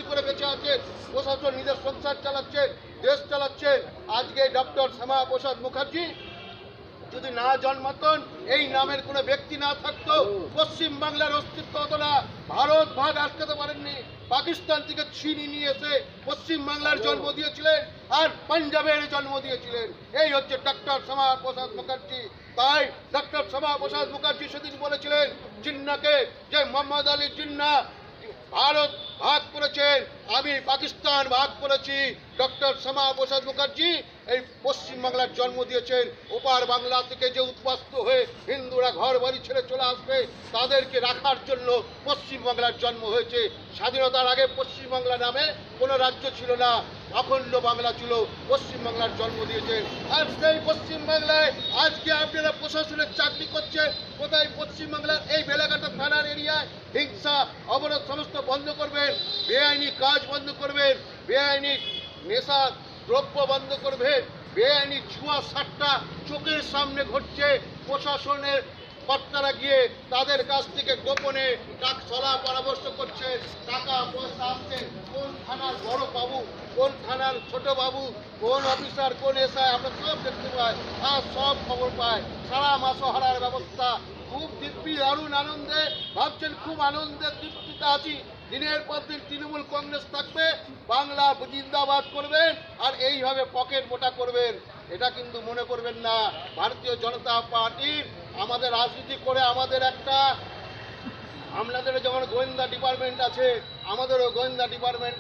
করে বেঁচে আছেন, প্রশাসন নিজের সংসার চালাচ্ছেন, দেশ চালাচ্ছেন। আজকে ডক্টর শ্যামা প্রসাদ মুখার্জি যদি না জন্মাতেন, এই নামের কোনো ব্যক্তি না থাকতো, পশ্চিম বাংলার অস্তিত্ব হতো না। ভারত ভাগ আটকাতে পারেননি, পাকিস্তান থেকে ছিনিয়ে নিয়ে এসে পশ্চিম বাংলার জন্ম দিয়েছিলেন আর পাঞ্জাবের জন্ম দিয়েছিলেন। এই হচ্ছে ডক্টর শ্যামা প্রসাদ মুখার্জি। তাই ডক্টর শ্যামা প্রসাদ মুখার্জি সেদিন বলেছিলেন জিন্নাকে, যে মোহাম্মদ আলী জিন্না ভারত ভাগ করেছেন, আমি পাকিস্তান ভাগ করেছি। ডক্টর শ্যামা প্রসাদ মুখার্জি এই পশ্চিমবাংলার জন্ম দিয়েছেন। ওপার বাংলা থেকে যে উদ্বাস্ত হয়ে হিন্দুরা ঘর বাড়ি ছেড়ে চলে আসবে, তাদেরকে রাখার জন্য পশ্চিমবাংলার জন্ম হয়েছে। স্বাধীনতার আগে পশ্চিমবাংলা নামে কোনো রাজ্য ছিল না, অখণ্ড বাংলা ছিল। পশ্চিমবাংলার জন্ম দিয়েছেন। আর সেই পশ্চিমবাংলায় আজকে আপনারা প্রশাসনের চাকরি করছেন। কোথায়? পশ্চিমবাংলার এই বেলাঘাটা থানার এরিয়ায় হিংসা অবরোধ সমস্ত বন্ধ করবেন, বেআইনি কাজ বন্ধ করবেন, বেআইনি নেশা দ্রব্য বন্ধ করবেন, বেআইনি ছুঁয়া সাট্টা চোখের সামনে ঘটছে। প্রশাসনের কর্তারা গিয়ে তাদের কাছ থেকে গোপনে সলা পরামর্শ করছে, টাকা পয়সা আসছে। কোন থানার বড় বাবু, কোন থানার ছোট বাবু, কোন অফিসার, কোন এসআই, আমরা সব দেখতে পাই আর সব খবর পাই। সারা মাসহারার ব্যবস্থা। খুব দিব্যি দারুণ আনন্দে ভাবছেন, খুব আনন্দের তৃপ্তিতে আছি। দিনের পর দিন তৃণমূল কংগ্রেস থাকবে, বাংলা জিন্দাবাদ করবেন আর এইভাবে পকেট মোটা করবেন। এটা কিন্তু মনে করবেন না ভারতীয় জনতা পার্টির আমাদের রাজনীতি করে আমাদের একটা, আপনাদের যেমন গোয়েন্দা ডিপার্টমেন্ট আছে, আমাদেরও গোয়েন্দা ডিপার্টমেন্ট